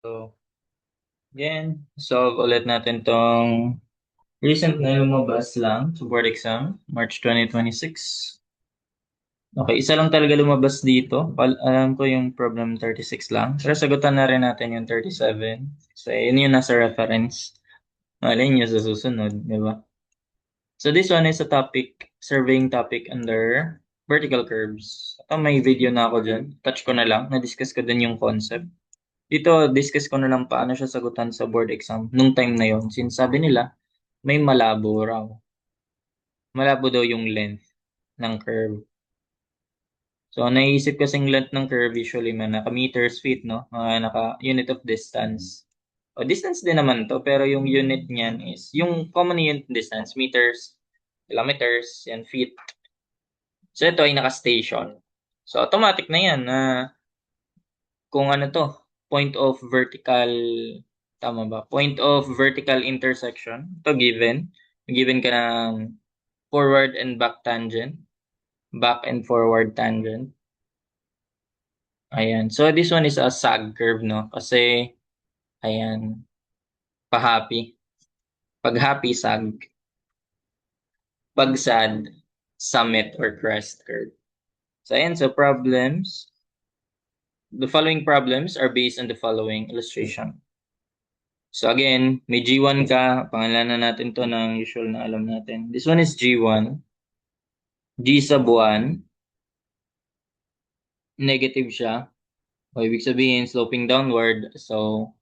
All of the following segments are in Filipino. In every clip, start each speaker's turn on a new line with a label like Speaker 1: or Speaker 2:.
Speaker 1: So, again, solve ulit natin tong recent na lumabas lang sa board exam, March 2026. Okay, isa lang talaga lumabas dito. Alam ko yung problem 36 lang. Pero sagutan na rin natin yung 37. So, yun yung nasa reference. Malay nyo sa susunod, di ba? So, this one is a topic, surveying topic under vertical curves. Ito may video na ako dyan. Touch ko na lang. Na-discuss ko din yung concept. Dito, discuss ko na lang paano siya sagutan sa board exam nung time na yon. Since sabi nila, may malabo raw. Malabo daw yung length ng curve. So, naisip kasing length ng curve usually man naka meters, feet, no? Mga naka unit of distance. O, distance din naman to, pero yung unit niyan is, yung common unit distance, meters, kilometers, and feet. So, ito ay naka-station. So, automatic na yan na kung ano to, point of vertical, tama ba? Point of vertical intersection. Ito given. Given ka ng forward and back tangent. Back and forward tangent. Ayan. So, this one is a sag curve, no? Kasi, ayan, pa-happy. Pag happy, sag. Pag sad, summit or crest curve. So, ayan. So, problems. The following problems are based on the following illustration. So again, may G1 ka, pangalanan natin to ng usual na alam natin. This one is G1. G sa buwan, negative siya. O ibig sabihin, sloping downward. So,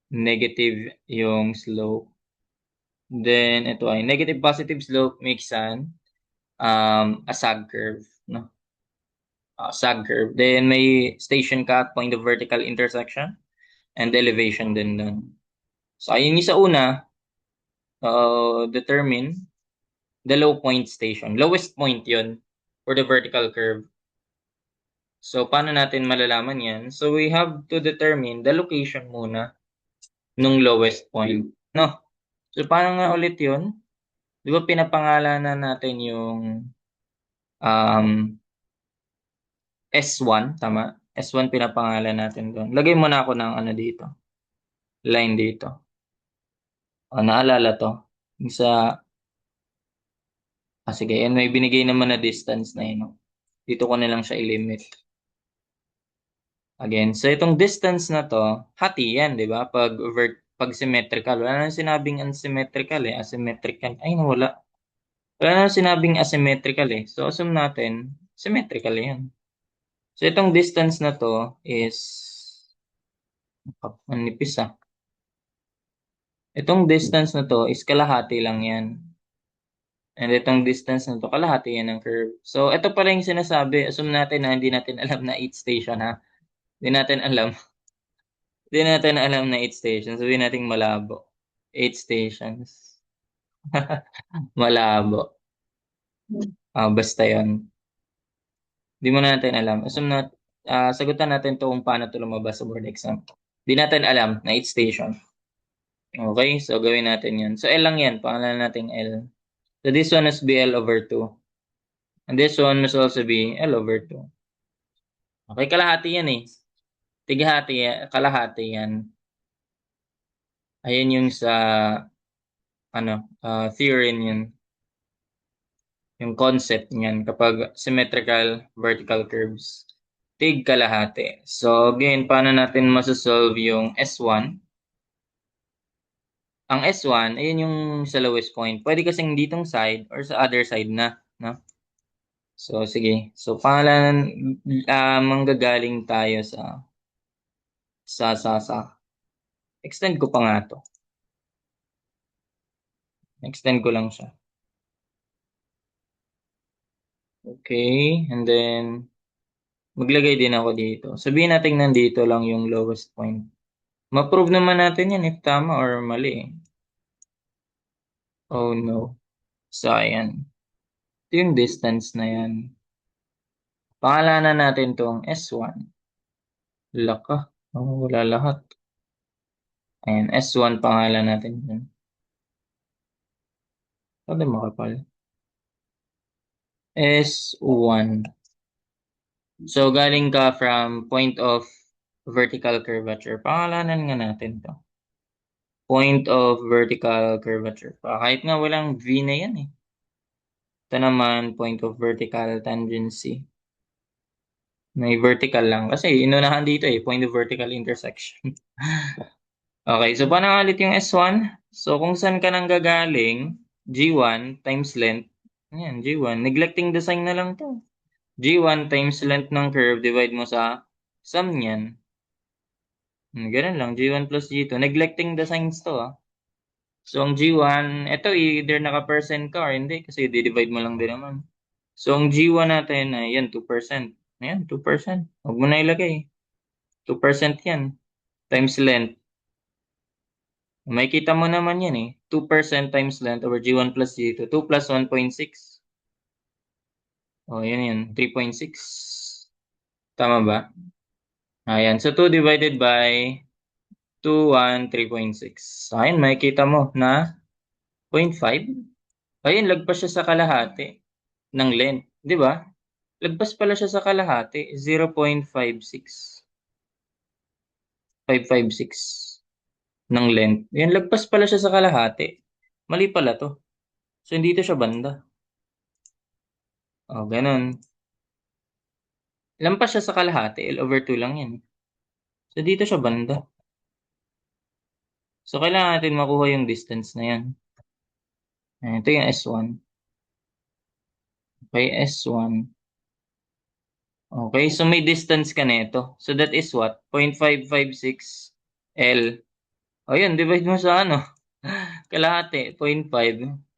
Speaker 1: negative yung slope. Then, ito ay negative positive slope makes a sag curve. No? Sag curve. Then, may station ka at point of vertical intersection and elevation din dun. So, ayun yung sa una, determine the low point station. Lowest point yon for the vertical curve. So, paano natin malalaman yan? So, we have to determine the location muna nung lowest point. No? So, paano nga ulit yun? Di ba pinapangalanan natin yung um, S1, tama? S1 pinapangalan natin doon. Lagay muna ako ng ano dito. Line dito. O, naalala to. Yung sa, sige, and may binigay naman na distance na yun. No? Dito ko na lang siya i-limit. Again, so itong distance na to, hati yan, di ba? Pag symmetrical. Wala nang sinabing unsymmetrical eh. Asymmetrical. Ay, wala. Wala nang sinabing asymmetrical eh. So, assume natin, symmetrical yan. So, itong distance na to is, ang nipis ah. Itong distance na to is kalahati lang yan. And itong distance na to, kalahati yan ng curve. So, ito pala yung sinasabi. Assume natin na hindi natin alam na 8 station ha. Hindi natin alam. Hindi natin alam na 8 stations. Sabihin natin malabo. 8 stations. Malabo. Basta yon. Hindi mo natin alam. Assume na, sagutan natin to kung paano to lumabas sa board exam. Hindi natin alam na 8 station. Okay, so gawin natin yan. So L lang yan. Pangalan natin L. So this one must be L over 2. And this one must also be L over 2. Okay, kalahati yan eh. Tigahati, kalahati yan. Ayan yung sa theory niyan. Yung concept niyan kapag symmetrical vertical curves. Tig kalahati. So again, paano natin masosolve yung S1? Ang S1, ayun yung sa lowest point. Pwede kasing ditong side or sa other side na. No? So sige. So pangalan, manggagaling tayo sa extend ko pa nga to. Extend ko lang siya. Okay, and then maglagay din ako dito. Sabihin natin nandito lang yung lowest point. Ma-prove naman natin yan if tama or mali. Oh no. So, ayan. Ito yung distance na yan. Pangalanan natin tong S1. Laka. Oh, wala lahat. Ayan, S1 pangalan natin yun. Ano makapal? S1. So, galing ka from point of vertical curvature. Pangalanan nga natin to. Point of vertical curvature. Kahit nga walang V na yan eh. Ito naman, point of vertical tangency. May vertical lang. Kasi inunahan dito eh, point of vertical intersection. Okay, so paano nga ulit yung S1? So kung saan ka nang gagaling, G1 times length. Ayan, G1. Neglecting the sign na lang to. G1 times length ng curve, divide mo sa sum niyan. Ganun lang, G1 plus G2. Neglecting the signs to ah. So ang G1, ito either naka-percent ka or hindi kasi di-divide mo lang din naman. So ang G1 natin ay yan, 2%. Ayan, 2%. Huwag mo na ilagay. 2% yan. Times length. May kita mo naman yan eh. 2% times length over G1 plus G2. 2 plus 1.6. O, yan yan. 3.6. Tama ba? Ayan. So, 2 divided by 2, 1, 3.6. Ayan, may kita mo na 0.5. Ayun, lagpas siya sa kalahati ng length. Di ba? Lagpas pala siya sa kalahati. 0.56. 556 ng length. Yan, lagpas pala siya sa kalahati. Mali pala to. So, hindi to siya banda. O, ganun. Lampas siya sa kalahati. L over 2 lang yan. So, dito siya banda. So, kailangan natin makuha yung distance na yan. Ayan, ito yung S1. Okay, S1. Okay, so may distance ka nito. So, that is what? 0.556 L. O, yun, divide mo sa ano? Kalahati, 0.5.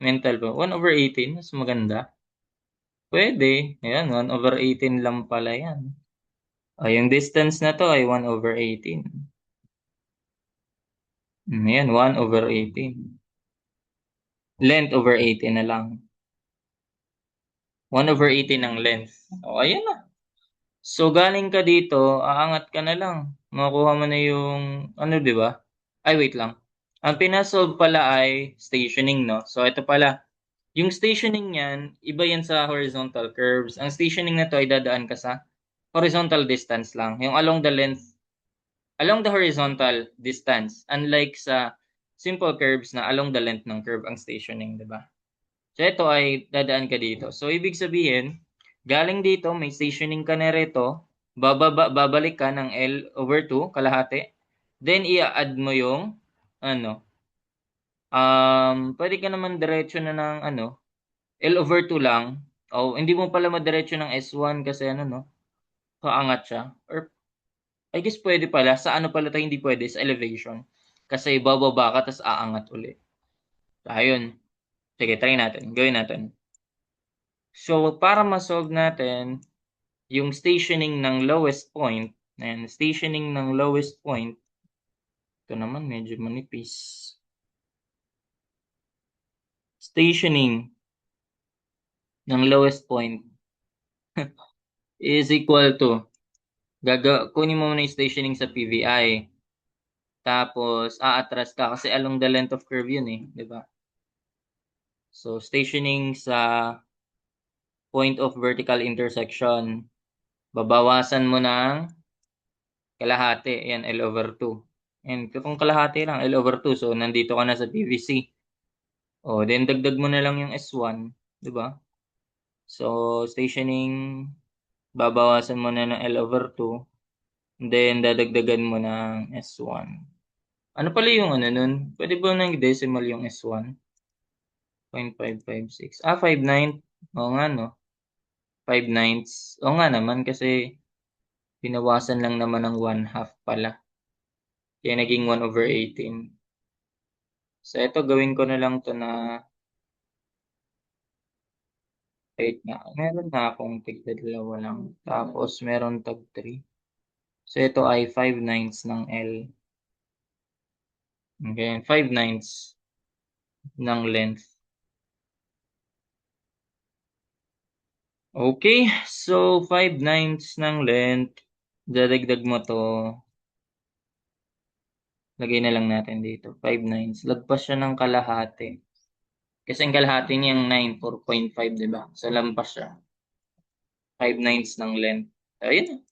Speaker 1: Mental ba? 1 over 18. Mas maganda. Pwede. Ayan, 1 over 18 lang pala yan. O, yung distance na to ay 1 over 18. Ayan, 1 over 18. Length over 18 na lang. 1 over 18 ang length. O, ayan na. So, galing ka dito, aangat ka na lang. Makukuha mo na yung, ano, di ba? Ay, wait lang. Ang pinasolve pala ay stationing, no? So, ito pala. Yung stationing niyan, iba yan sa horizontal curves. Ang stationing na to ay dadaan ka sa horizontal distance lang. Yung along the length, along the horizontal distance. Unlike sa simple curves na along the length ng curve ang stationing, di ba? So, ito ay dadaan ka dito. So, ibig sabihin, galing dito, may stationing ka na rito, babalik ka ng L over 2, kalahati. Then, i-add mo yung, ano, pwede ka naman diretso na ng, ano, L over 2 lang. O, hindi mo pala madiretso ng S1 kasi, ano, no, kaangat siya. Or, I guess pwede pala. Sa ano pala tayo hindi pwede? Sa elevation. Kasi bababa ka, tapos aangat ulit. So, ayun. Sige, try natin. Gawin natin. So, para ma-solve natin yung stationing ng lowest point, and stationing ng lowest point, ito naman medyo manipis. Stationing ng lowest point is equal to, kunin mo muna yung stationing sa PVI. Tapos, aatras ka kasi along the length of curve yun eh, di ba? So, stationing sa point of vertical intersection, babawasan mo ng kalahati, yan, L over 2. And kung kalahati lang, L over 2, so nandito ka na sa PVC. O, then dagdag mo na lang yung S1, di ba? So, stationing, babawasan mo na ng L over 2, then dadagdagan mo ng S1. Ano pala yung ano nun? Pwede ba nang decimal yung S1? 0.556. 5/9. Oo nga, no? 5/9. Oo nga naman kasi binawasan lang naman ng 1/2 pala. Kaya naging 1 over 18. So, ito gawin ko na lang to na, wait nga, meron na akong tigdadalawa lang. Tapos, meron tag 3. So, ito ay 5/9 ng L. Okay, 5/9 ng length. Okay, so 5/9 ng length. Dadagdag mo to. Lagay na lang natin dito. 5/9. Lagpas siya ng kalahati. Kasi ang kalahati niyang 9, 4.5, di ba? So, lampas siya. 5/9 ng length. Ayun.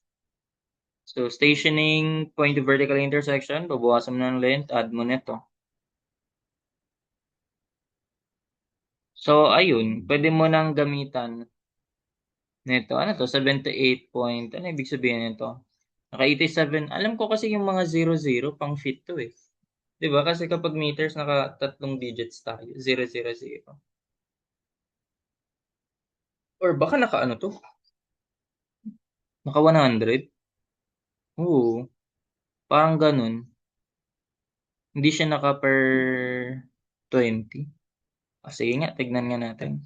Speaker 1: So, stationing point of vertical intersection, babawasan mo ng length, add mo nito. So, ayun, pwede mo nang gamitan nito. Ano to? 78 point. Ano ibig sabihin nito? Naka 87. Alam ko kasi yung mga 00 pang feet to eh. 'Di ba? Kasi kapag meters, naka tatlong digits tayo. 000. Or baka naka ano to? Naka 100? Oo. Parang ganun. Hindi siya naka per 20. Sige nga, tignan nga natin.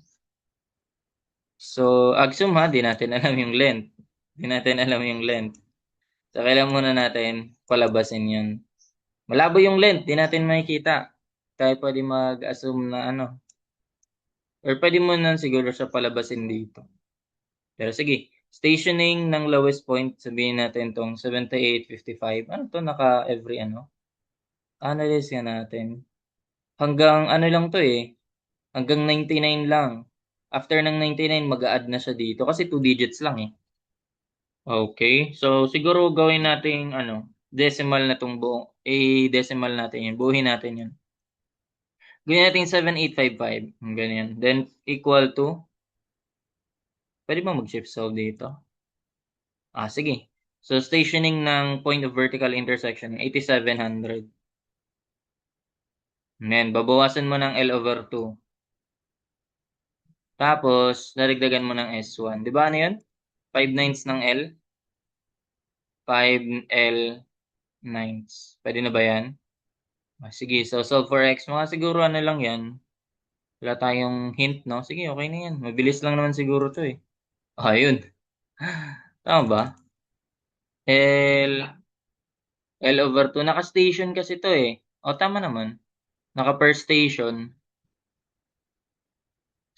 Speaker 1: So, assume ha, di natin alam yung length. Di natin alam yung length. So, kailangan muna natin palabasin yun. Malabo yung length, di natin makikita. Tayo pwede mag-assume na ano. Or pwede mo na siguro siya palabasin dito. Pero sige, stationing ng lowest point, sabihin natin tong 78.55. Ano to, naka every ano? Analyze nga natin. Hanggang ano lang to eh. Hanggang 99 lang. After ng 99, mag-a-add na siya dito. Kasi 2 digits lang eh. Okay. So, siguro gawin natin ano, decimal na tong buong, decimal natin yun. Buuhin natin yun. Gawin natin 7855. Ganyan. Then, equal to, pwede ba mag-shift solve dito? Sige. So, stationing ng point of vertical intersection, 8700. Then, babawasan mo ng L over 2. Tapos, narigdagan mo ng S1. Di ba ano yun? 5 nines ng L? 5 L nines. Pwede na ba yan? Sige. So, solve for X. Mga siguro ano lang yan. Wala tayong hint, no? Sige, okay na yan. Mabilis lang naman siguro to eh. Yun. Tama ba? L, L over 2. Naka-station kasi to eh. Tama naman. Naka-per station.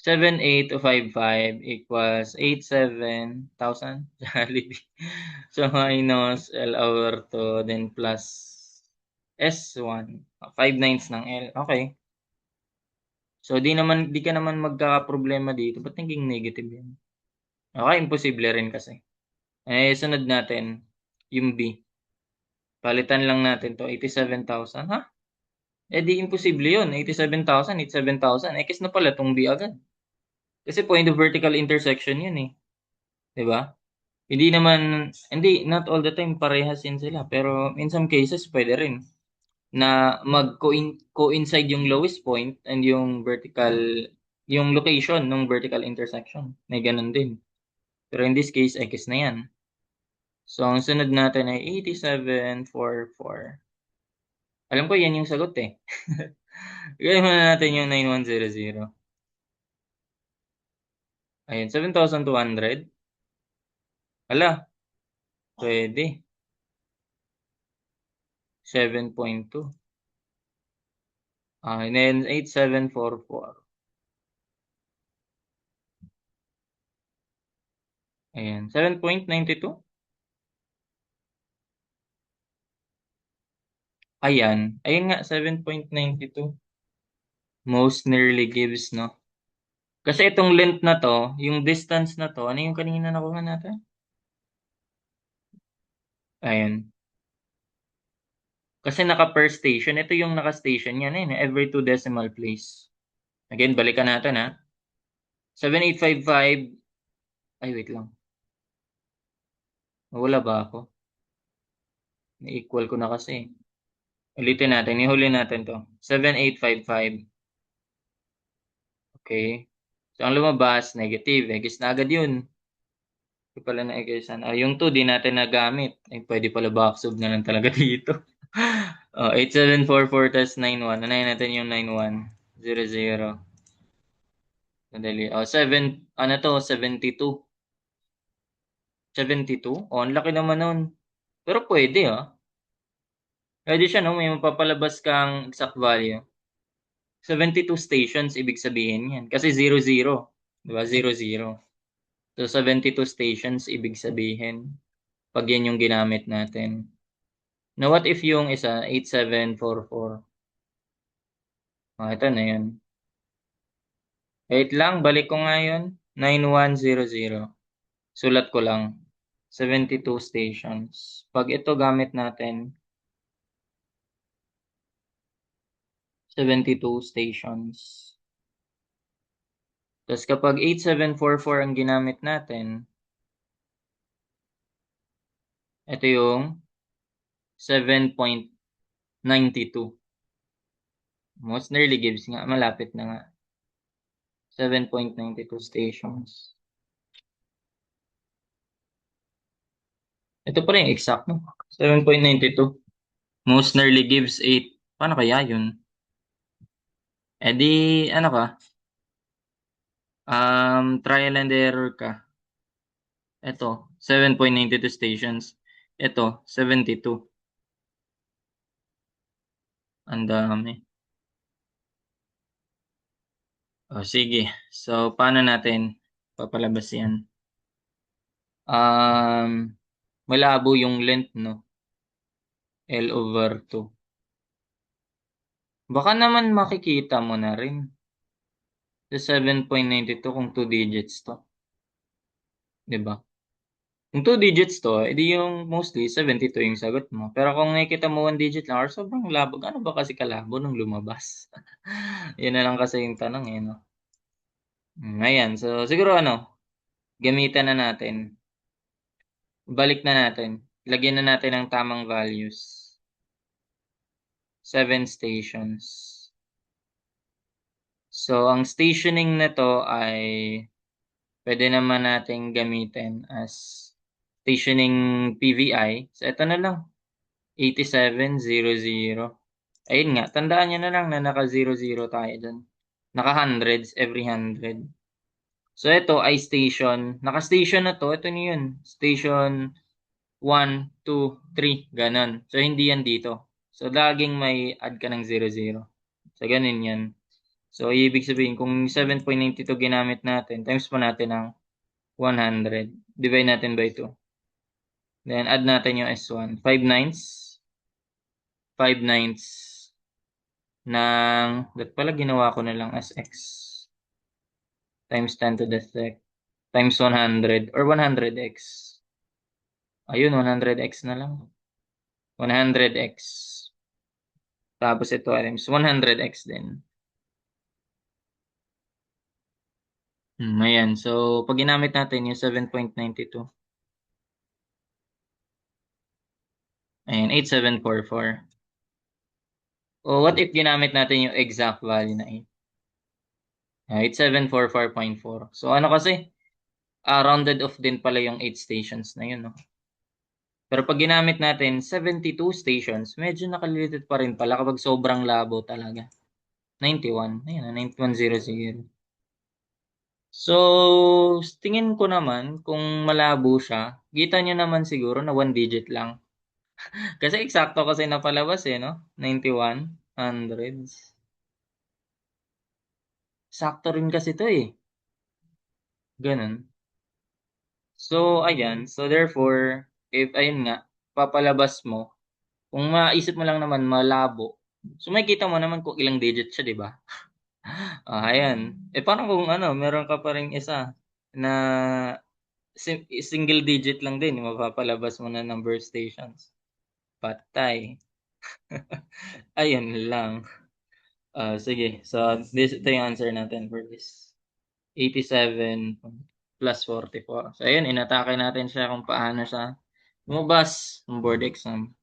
Speaker 1: 78,255 equals 87,000. Jollibee. So, minus L over 2, then plus S1. 5 nines ng L. Okay. So, di ka naman magkakaproblema dito. Ba't naging negative yan? Okay, imposible rin kasi. Sunod natin, yung B. Palitan lang natin to, 87,000. Ha? Di imposible yun. 87,000, 87,000. Kasi na pala tong B agad. Kasi point of vertical intersection yun eh. 'Di ba? Hindi, not all the time parehas yun sila. Pero in some cases, pwede rin na mag-coincide yung lowest point and yung location ng vertical intersection. May ganun din. Pero in this case, X na yan. So, ang sunod natin ay 8744. Alam ko yan yung sagot eh. Gawin muna natin yung 9100. Ayun, 7,200. Hala, pwede. 7.2. And then 8744. Ayan, 7.92. Ayun nga, 7.92. Most nearly gives, no? Kasi itong length na to, yung distance na to, ano yung kanina nakuha natin? Ayun. Kasi naka per station, ito yung naka-station yan eh, every 2 decimal place. Again, balikan natin ha. 7855. Ay, wait lang. Wala ba ako? Na-equal ko na kasi. Ulitin natin, ihuli natin to. 7855. Okay. So, ang lumabas, negative. X na agad yun. Hindi pala na X. Yung 2, di natin nagamit. Pwede pala backsub na lang talaga dito. 8744 tas 91. Anayin natin yung 9100. Madali. 7, ano to, 72. 72? Ang laki naman nun. Pero pwede Pwede siya, no? May mapapalabas kang exact value. 72 stations, ibig sabihin yan. Kasi 00. Diba? 00. So, 72 stations, ibig sabihin. Pag yan yung ginamit natin. Now, what if yung isa, 8744? Ito na yun. Wait lang, balik ko nga yun. 9100. Sulat ko lang. 72 stations. Pag ito gamit natin, 72 stations. Tapos kapag 8744 ang ginamit natin, ito yung 7.92. Most nearly gives nga, malapit na nga. 7.92 stations. Ito pa rin exact, no? 7.92. Most nearly gives 8. Paano kaya yun? Eh di, ano ka? Trial and error ka. Ito, 7.92 stations. Ito, 72. Ang dami. O, sige. So, paano natin papalabas yan? Malabo yung length, no? L over 2. Baka naman makikita mo na rin. Sa 7.92 kung 2 digits to. 'Di ba? Kung 2 digits to, edi yung mostly 72 yung sagot mo. Pero kung nakikita mo 1 digit lang or sobrang labo, ano ba kasi kalabo nung lumabas? Yun na lang kasi yung tanong eh, no? Ayan, so siguro gamitan na natin. Balik na natin. Lagyan na natin ng tamang values. 7 stations. So, ang stationing nito ay pwede naman nating gamitin as stationing PVI. So, ito na lang. 8700. Ayun nga, tandaan nyo na lang na naka-00 tayo dun. Naka-hundreds, every 100. So, ito ay station. Naka-station na to. Ito na yun. Station 1, 2, 3. Ganon. So, hindi yan dito. So, laging may add ka ng 00. So, ganun yan. So, ibig sabihin, kung 7.92 ginamit natin, times pa natin ng 100. Divide natin by 2. Then, add natin yung S1. 5 nines. 5 nines ng, that pala ginawa ko na lang as x. Times 10 to the sec. Times 100 or 100x. Ayun, 100x na lang. 100x. Tapos ito times 100x din. Ayan. So, pag ginamit natin yung 7.92. Ayan, 8744. O, what if ginamit natin yung exact value na 8? 8744.4. So, ano kasi? Rounded off din pala yung 8 stations na yun, no? Pero pag ginamit natin 72 stations, medyo nakalilitit pa rin pala kapag sobrang labo talaga. 91. Ayan, 9100. So, tingin ko naman, kung malabo siya, kita nyo naman siguro na 1 digit lang. Kasi eksakto kasi napalabas eh, no? 91, hundreds. Sakto rin kasi to eh. Ganun. So, ayan. So, therefore, if, ayun nga, papalabas mo, kung maisip mo lang naman malabo, so makikita mo naman kung ilang digit siya, di ba? Ayan. Paano kung meron ka pa ring isa na single digit lang din, mapapalabas mo na number stations. Patay. Ayun lang. Sige. So, ito yung answer natin for this. 87 plus 44. So, ayun, inatake natin siya kung paano siya lumabas ng board exam.